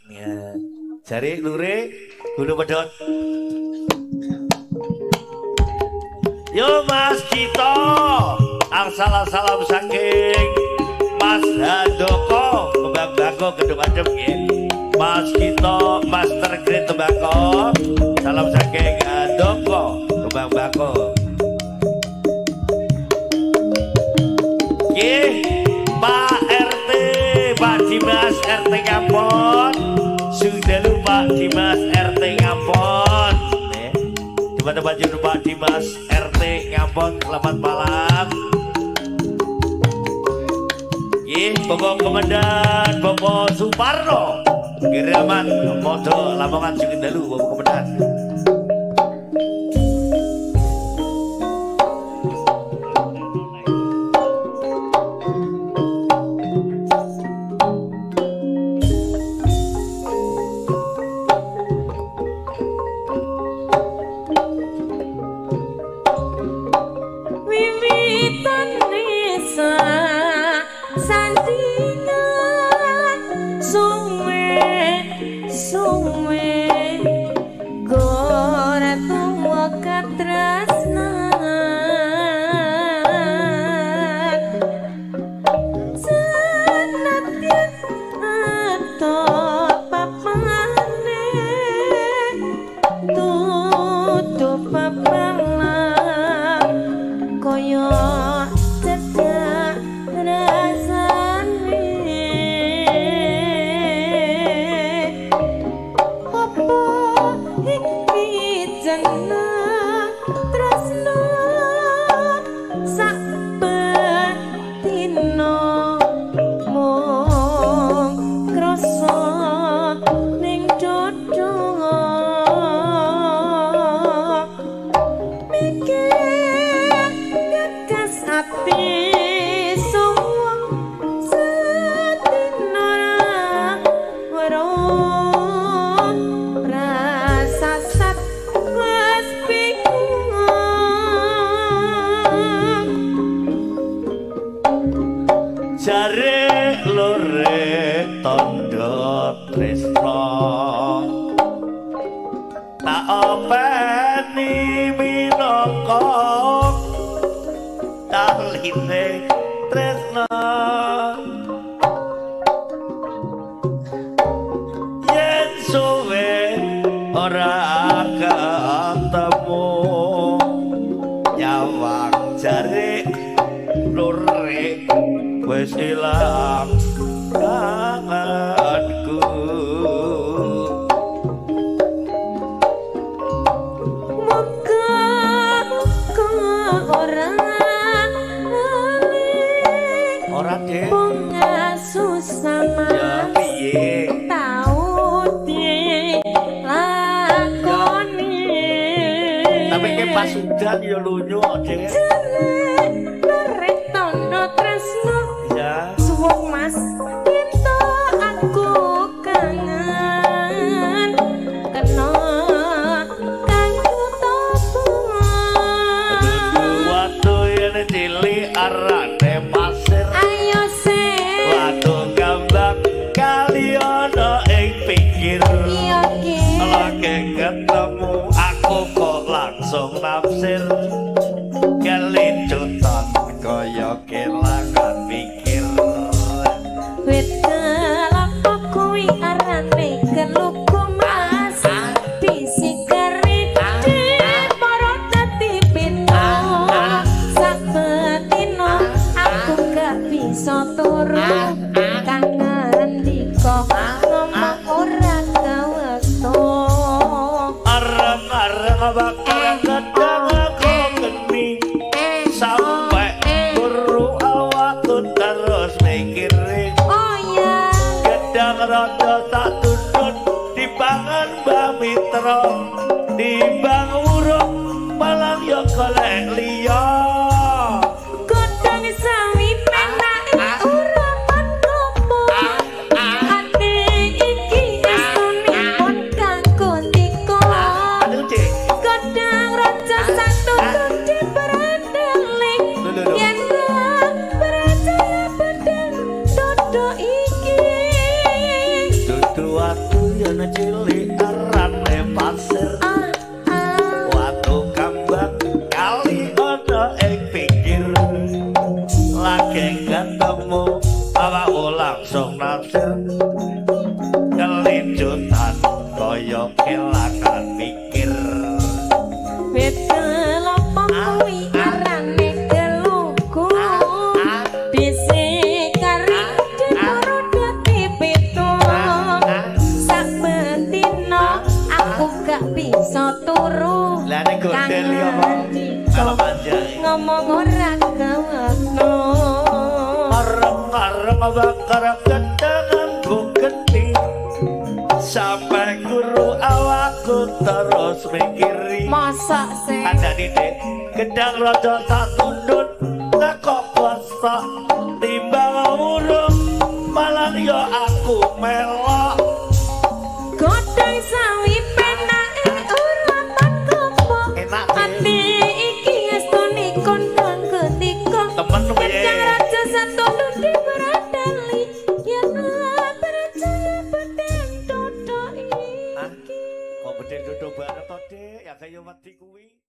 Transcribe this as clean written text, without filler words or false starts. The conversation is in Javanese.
Ya. Jari lure gulu pedot. Yo Mas Cito, salam saking Mas Handoko, Kembang Bako Gedung Adem ya. Mas Cito, Master Grade Tembako, salam saking Handoko, Kembang Bako. Pak RT, Pak Dimas RT Ngampon, sudah lupa Dimas RT Ngampon. Teman-teman judul Pak Dimas RT Ngampon, selamat malam. Bapak Komandan, Bapak Suparno, Kiriaman, Modo, Lamongan Sukindalu, Bapak Komandan. Waktu Yen cilik arane pasir watu kambang kali ana ing pinggir lagi ketemu awakmu langsung naksir kelincutan kaya kelangan mikir beda lopo kuwi arane geluku dhisik kari dipuru dadi pitu sak betina aku gak bisa turu lah nek gondel yo kalau manja ngomong ora kawakno arep-arep bakar kedangan buketi sampai guru awakku terus mikiri masak sih ada didik gedang rojo tak tundut tak kok kuasa timbang urung malah yo aku melok godhong sawi penake ora patkopo ati iki estone kondang ketika temen piye gedang raja satundut diberadali yen ora percaya bedeng dodo iki kok bedeng dodo banget to Dik ya kaya wedi kuwi